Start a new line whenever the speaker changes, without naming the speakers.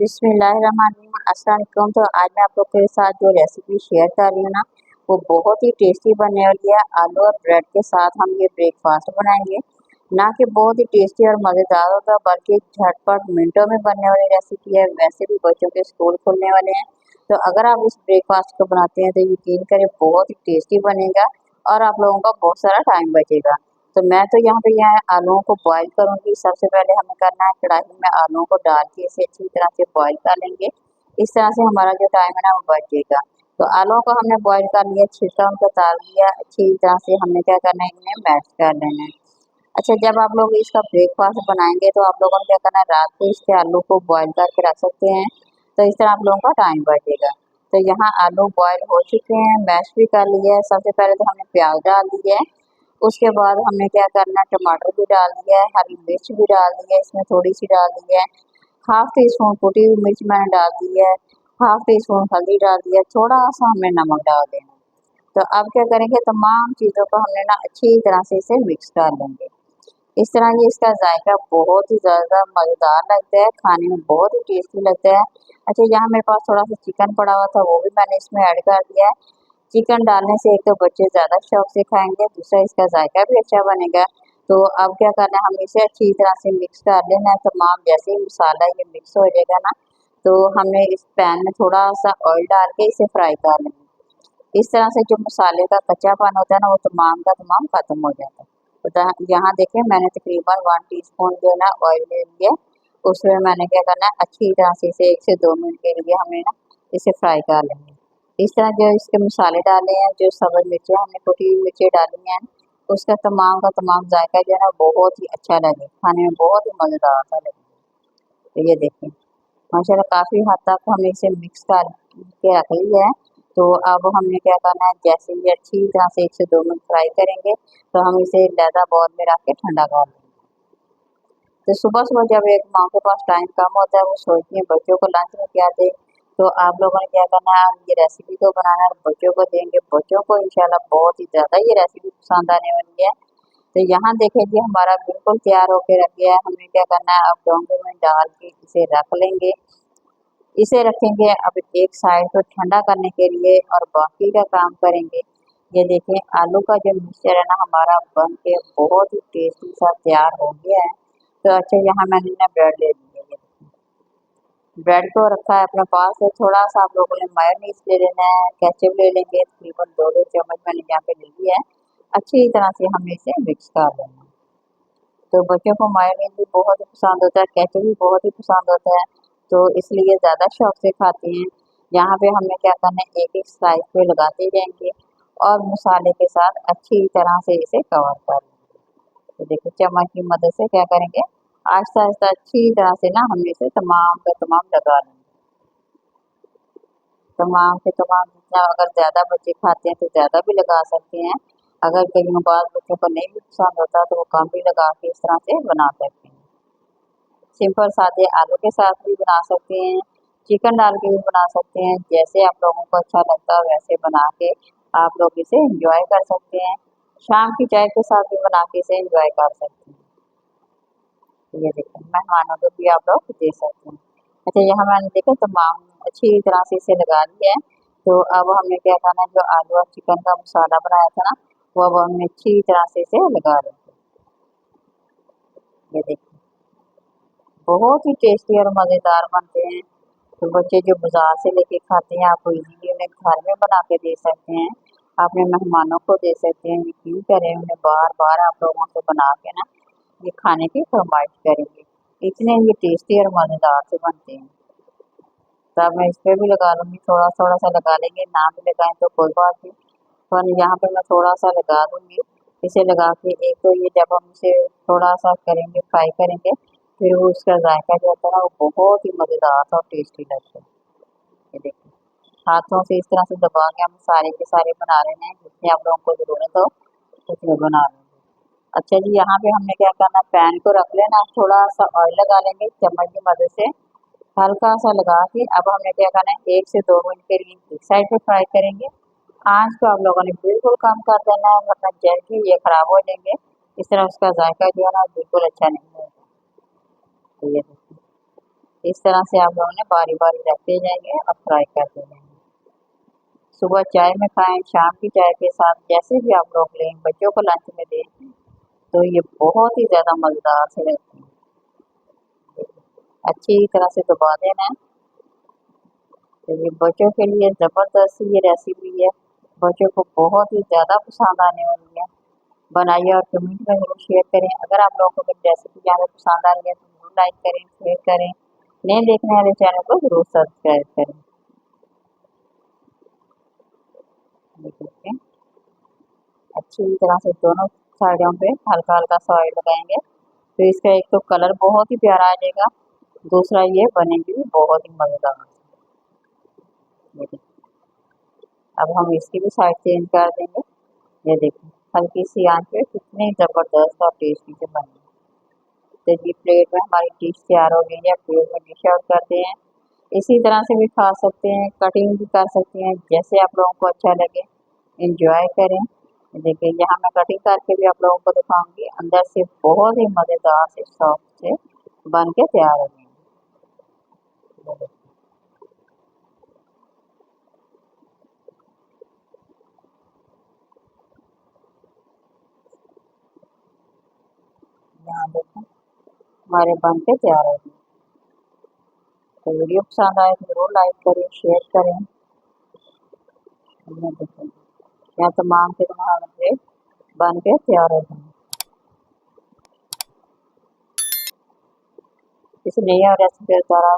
बिस्मिल्लाहिर्रहमानिर्रहीम। अस्सलाम वालेकुम। तो आज मैं आप लोग के साथ जो रेसिपी शेयर कर रही हूँ ना, वो बहुत ही टेस्टी बनने वाली है। आलू और ब्रेड के साथ हम ये ब्रेकफास्ट बनाएंगे। ना कि बहुत ही टेस्टी और मज़ेदार होगा, बल्कि झटपट मिनटों में बनने वाली रेसिपी है। वैसे भी बच्चों के स्कूल खुलने वाले हैं, तो अगर आप इस ब्रेकफास्ट को बनाते हैं तो यकीन करें बहुत ही टेस्टी बनेगा और आप लोगों का बहुत सारा टाइम बचेगा। तो मैं तो यहाँ पे आलूओं को बॉईल करूँगी। सबसे पहले हमें करना है, कढ़ाई में आलूओं को डाल के इसे अच्छी तरह से बॉईल कर लेंगे। इस तरह से हमारा जो टाइम है ना वो बचेगा। तो आलूओं को हमने बॉईल कर लिया, छिलका उनको उतार लिया। अच्छी तरह से हमने क्या करना है, इन्हें मैश कर लेना है। अच्छा, जब आप लोग इसका ब्रेकफास्ट बनाएंगे तो आप लोगों ने क्या करना है, रात को इसके आलू को बॉईल करके रख सकते हैं। तो इस तरह आप लोगों का टाइम बचेगा। तो यहाँ आलू बॉईल हो चुके हैं, मैश भी कर लिया है। सबसे पहले तो हमने प्याज डाल दिया है, उसके बाद हमने क्या करना है, टमाटर भी डाल दिया है, हरी मिर्च भी डाल दी है, इसमें थोड़ी सी डाल दी है। हाफ टी स्पून कुटी हुई मिर्च मैंने डाल दी है, हाफ टी स्पून हल्दी डाल दिया, थोड़ा सा हमने नमक डाल देना। तो अब क्या करेंगे, तमाम चीज़ों को हमने ना अच्छी तरह से इसे मिक्स कर लेंगे। इस तरह ये इसका जायका बहुत ही ज़्यादा मज़ेदार लगता है, खाने में बहुत ही टेस्टी लगता है। अच्छा, यहाँ मेरे पास थोड़ा सा चिकन पड़ा हुआ था, वो भी मैंने इसमें ऐड कर दिया है। चिकन डालने से एक तो बच्चे ज़्यादा शौक से खाएंगे, दूसरा इसका जायका भी अच्छा बनेगा। तो अब क्या करना है, हम इसे अच्छी तरह से मिक्स कर लेना है। तमाम जैसे ही मसाला ये मिक्स हो जाएगा ना, तो हमने इस पैन में थोड़ा सा ऑयल डाल के इसे फ्राई कर लेंगे। इस तरह से जो मसाले का कच्चापन होता है ना, वो तमाम का तमाम खत्म हो जाता है। तो यहाँ देखें, मैंने तकरीबन 1 टीस्पून जो है ना ऑयल ले लिया। उसमें मैंने क्या करना है, अच्छी तरह से इसे 1 से 2 मिनट के लिए हमें ना इसे फ्राई कर लेंगे। इस तरह जो इसके मसाले डाले हैं, जो सब्ज़ मिर्चें हमने कुटी हुई मिर्चें डाली हैं, उसका तमाम का तमाम जायका जो है ना बहुत ही अच्छा लगे, खाने में बहुत ही मज़ेदार सा लगे। तो ये देखें, माशाल्लाह काफ़ी हद तक हमने इसे मिक्स कर के रख लिया है। तो अब हमने क्या करना है, जैसे ये अच्छी तरह से 1 से 2 मिनट फ्राई करेंगे, तो हम इसे लैदा बाउल में रख के ठंडा कर लेंगे। तो सुबह सुबह जब एक माँ के पास टाइम कम होता है, वो सोचती है बच्चों को लंच में क्या दे। तो आप लोगों ने क्या करना है, ये रेसिपी को बनाना है, बच्चों को देंगे। बच्चों को इंशाल्लाह बहुत ही ज़्यादा ये रेसिपी पसंद आने वाली है। तो यहाँ देखिए जी, हमारा बिल्कुल तैयार होके रख गया है। हमें क्या करना है, अब डोंगे में डाल के इसे रख लेंगे। इसे रखेंगे अब एक साइड पर ठंडा करने के लिए, और बाकी का काम करेंगे। ये देखें, आलू का जो मिक्सचर है ना हमारा बन के बहुत ही टेस्टी सा तैयार हो गया है। तो अच्छा, यहाँ मैंने ना ब्रेड ले ली है। ये ब्रेड को रखा है अपने पास। तो थोड़ा सा आप लोगों ने मायोनीज ले लेना है, केचप ले लेंगे, तकरीबन 2-2 चम्मच मैंने यहाँ पे ले लिया है। अच्छी तरह से हमें इसे मिक्स कर लेना है। तो बच्चों को मायोनीज भी बहुत ही पसंद होता है, केचप भी बहुत ही पसंद होता है, तो इसलिए ज़्यादा शौक से खाते हैं। यहाँ पे हमें क्या करना है, एक एक स्लाइस पे लगाते जाएंगे और मसाले के साथ अच्छी तरह से इसे कवर कर लेंगे। तो देखिए, चम्मच की मदद से क्या करेंगे, आहिस्ता आहिस्ता अच्छी तरह से ना हम इसे तमाम का तमाम लगा लेंगे। तमाम के तमाम, जितना अगर ज़्यादा बच्चे खाते हैं तो ज़्यादा भी लगा सकते हैं। अगर कहीं बाद बच्चों को नहीं भी पसंद होता तो वो कम भी लगा के इस तरह से बना सकते हैं। सिंपल सादे आलू के साथ भी बना सकते हैं, चिकन डाल के भी बना सकते हैं। जैसे आप लोगों को अच्छा लगता है वैसे बना के आप लोग इसे एंजॉय कर सकते हैं। शाम की चाय के साथ भी बना के इसे एंजॉय कर सकते हैं। तो ये देखिए, मेहमानों को भी आप लोग दे सकते हैं। अच्छा, यहाँ मैंने देखा तमाम अच्छी तरह से इसे लगा लिया है। तो अब हमें क्या करना है, जो आलू और चिकन का मसाला बनाया था ना, वो अब हमने अच्छी तरह से इसे लगा लेंगे। ये देखिए, बहुत ही टेस्टी और मज़ेदार बनते हैं। तो बच्चे जो बाजार से लेके खाते हैं, आप इजीली उन्हें घर में बना के दे सकते हैं, अपने मेहमानों को दे सकते हैं। यकीन करें, उन्हें बार बार आप लोगों से बना के ना ये खाने की फरमाइश करेंगे। इतने ये टेस्टी और मज़ेदार से बनते हैं। तो अब मैं इस पर भी लगा लूँगी, थोड़ा थोड़ा सा लगा लेंगे, ना भी लगाएं तो कोई बात नहीं, पर यहाँ पे मैं थोड़ा सा लगा दूँगी। इसे लगा के एक तो ये जब हम इसे थोड़ा सा करेंगे, फ्राई करेंगे, फिर वो उसका जायका जो होता है ना, वो बहुत ही मज़ेदार सा और टेस्टी लगता है। ये देखिए, हाथों से इस तरह से दबा के हम सारे के सारे बना लेने हैं, जितने आप लोगों को ज़रूरत हो उतने बना लेंगे। अच्छा जी, यहाँ पे हमने क्या करना, पैन को रख लेना, थोड़ा सा ऑयल लगा लेंगे चम्मच की मदद से, हल्का सा लगा के अब हमें क्या करना है, 1 से 2 मिनट के लिए एक साइड पे फ्राई करेंगे। आँच को आप लोगों ने बिल्कुल कम कर देना है, वरना जल्दी ये खराब हो जाएंगे। इस तरह उसका जायका जो है ना बिल्कुल अच्छा नहीं होगा। तो ये देखिए, इस तरह से आप लोगों ने बारी बारी रखते जाएंगे और फ्राई करते जाएंगे। सुबह चाय में खाएं, शाम की चाय के साथ, जैसे भी आप लोग लें, बच्चों को लंच में दें, तो ये बहुत ही ज़्यादा मज़ेदार से रहते हैं। अच्छी तरह से दबा देना है। तो ये बच्चों के लिए ज़बरदस्त ये रेसिपी है, बच्चों को बहुत ही ज़्यादा पसंद आने वाली है। बनाइए और कमेंट में ज़रूर शेयर करें। अगर आप लोगों को मेरी रेसिपी ज़्यादा पसंद आ रही है तो ज़रूर लाइक करें, शेयर करें। नए देखने वाले चैनल को ज़रूर सब्सक्राइब करें। देखिए अच्छी तरह से दोनों साइडों पे हल्का हल्का सा ऑयल लगाएंगे, तो इसका एक तो कलर बहुत ही प्यारा आ जाएगा, दूसरा ये बनेगी भी बहुत ही मज़ेदार। देखिए अब हम इसकी भी साइड चेंज कर देंगे। ये देखिए हल्की सी आंच पे कितनी ज़बरदस्त और टेस्टी से बनी। तो जी प्लेट में हमारी डिश तैयार हो गई है, प्लेट में डिश आउट करते हैं। इसी तरह से भी खा सकते हैं, कटिंग भी कर सकते हैं, जैसे आप लोगों को अच्छा लगे। एंजॉय करें। देखिए यहाँ मैं कटिंग करके भी आप लोगों को दिखाऊंगी, अंदर से बहुत ही मज़ेदार से सॉफ्ट से बन के तैयार हो गए। यहाँ देखो हमारे बन के तैयार हो गए। तो वीडियो पसंद आए तो जरूर लाइक करें, शेयर करें। ये देखिए यहाँ तमाम के तमाम बन के तैयार हो गए। किसी नई और रेसिपी द्वारा